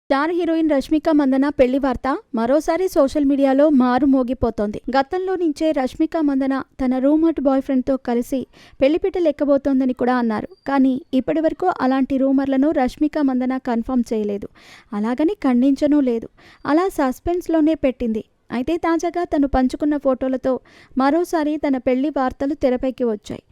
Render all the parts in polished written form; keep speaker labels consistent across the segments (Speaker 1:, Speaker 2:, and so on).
Speaker 1: Star heroine Rashmika Mandanna పెళ్లి వార్త మరోసారి సోషల్ మీడియాలో మారుమోగిపోతోంది. గతంలో నుంచే రష్మిక మందన తన రూమర్డ్ బాయ్ ఫ్రెండ్తో కలిసి పెళ్లిపీటలు ఎక్కబోతోందని కూడా అన్నారు. కానీ ఇప్పటి వరకు అలాంటి రూమర్లను రష్మిక మందన కన్ఫర్మ్ చేయలేదు. అలాగని ఖండించనూ లేదు. అలా సస్పెన్స్లోనే పెట్టింది. అయితే తాజాగా తను పంచుకున్న ఫోటోలతో మరోసారి తన పెళ్లి వార్తలు తెరపైకి వచ్చాయి.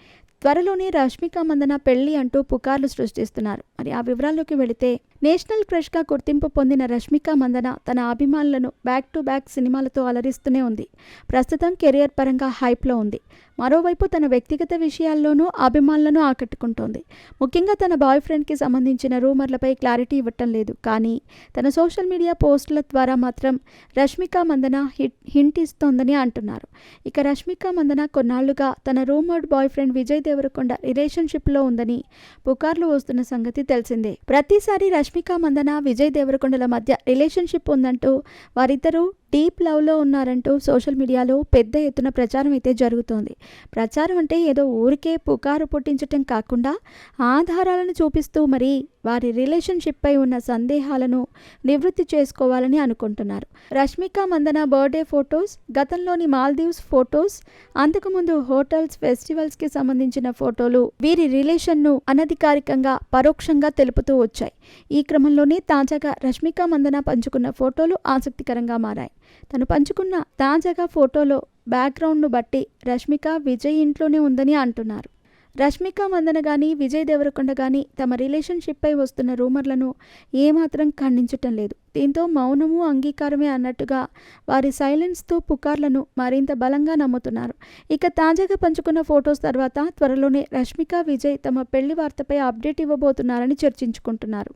Speaker 1: త్వరలోనే రష్మిక మందన పెళ్లి అంటూ పుకార్లు సృష్టిస్తున్నారు. మరి ఆ వివరాల్లోకి వెళితే, నేషనల్ క్రష్గా గుర్తింపు పొందిన రష్మిక మందన తన అభిమానులను బ్యాక్ టు బ్యాక్ సినిమాలతో అలరిస్తూనే ఉంది. ప్రస్తుతం కెరియర్ పరంగా హైప్లో ఉంది. మరోవైపు తన వ్యక్తిగత విషయాల్లోనూ అభిమానులను ఆకట్టుకుంటోంది. ముఖ్యంగా తన బాయ్ ఫ్రెండ్కి సంబంధించిన రూమర్లపై క్లారిటీ ఇవ్వటం లేదు. కానీ తన సోషల్ మీడియా పోస్టుల ద్వారా మాత్రం రష్మిక మందన హింట్ ఇస్తోందని అంటున్నారు. ఇక రష్మిక మందన కొన్నాళ్లుగా తన rumoured boyfriend Vijay Deverakonda రిలేషన్షిప్లో ఉందని పుకార్లు వస్తున్న సంగతి తెలిసిందే. ప్రతిసారి రష్మిక మందన విజయ్ దేవరకొండల మధ్య రిలేషన్షిప్ ఉందంటూ, వారిద్దరూ డీప్ లవ్లో ఉన్నారంటూ సోషల్ మీడియాలో పెద్ద ఎత్తున ప్రచారం అయితే జరుగుతోంది. ప్రచారం అంటే ఏదో ఊరికే పుకారు పుట్టించటం కాకుండా ఆధారాలను చూపిస్తూ మరీ వారి రిలేషన్షిప్పై ఉన్న సందేహాలను నివృత్తి చేసుకోవాలని అనుకుంటున్నారు. రష్మిక మందన బర్త్డే ఫొటోస్, గతంలోని మాల్దీవ్స్ ఫొటోస్, అంతకుముందు హోటల్స్, ఫెస్టివల్స్కి సంబంధించిన ఫోటోలు వీరి రిలేషన్ను అనధికారికంగా పరోక్షంగా తెలుపుతూ వచ్చాయి. ఈ క్రమంలోనే తాజాగా రష్మిక మందన పంచుకున్న ఫోటోలు ఆసక్తికరంగా మారాయి. తను పంచుకున్న తాజాగా ఫోటోలో బ్యాక్గ్రౌండ్ను బట్టి రష్మిక విజయ్ ఇంట్లోనే ఉందని అంటున్నారు. రష్మిక మందన కానీ విజయ్ దేవరకొండ కానీ తమ రిలేషన్షిప్పై వస్తున్న రూమర్లను ఏమాత్రం ఖండించటం లేదు. దీంతో మౌనము అంగీకారమే అన్నట్టుగా వారి సైలెన్స్తో పుకార్లను మరింత బలంగా నమ్ముతున్నారు. ఇక తాజాగా పంచుకున్న ఫొటోస్ తర్వాత త్వరలోనే రష్మిక, విజయ్ తమ పెళ్లి వార్తపై అప్డేట్ ఇవ్వబోతున్నారని చర్చించుకుంటున్నారు.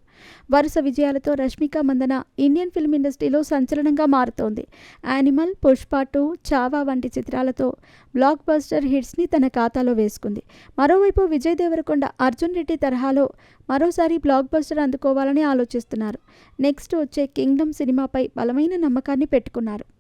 Speaker 1: వరుస విజయాలతో రష్మిక మందన ఇండియన్ ఫిల్మ్ ఇండస్ట్రీలో సంచలనంగా మారుతోంది. యానిమల్, పుష్ప 2, చావా వంటి చిత్రాలతో బ్లాక్ బస్టర్ హిట్స్ని తన ఖాతాలో వేసుకుంది. మరోవైపు విజయ్ దేవరకొండ అర్జున్ రెడ్డి తరహాలో మరోసారి బ్లాక్ బస్టర్ అందుకోవాలని ఆలోచిస్తున్నారు. నెక్స్ట్ వచ్చే కింగ్డమ్ సినిమాపై బలమైన నమ్మకాన్ని పెట్టుకున్నారు.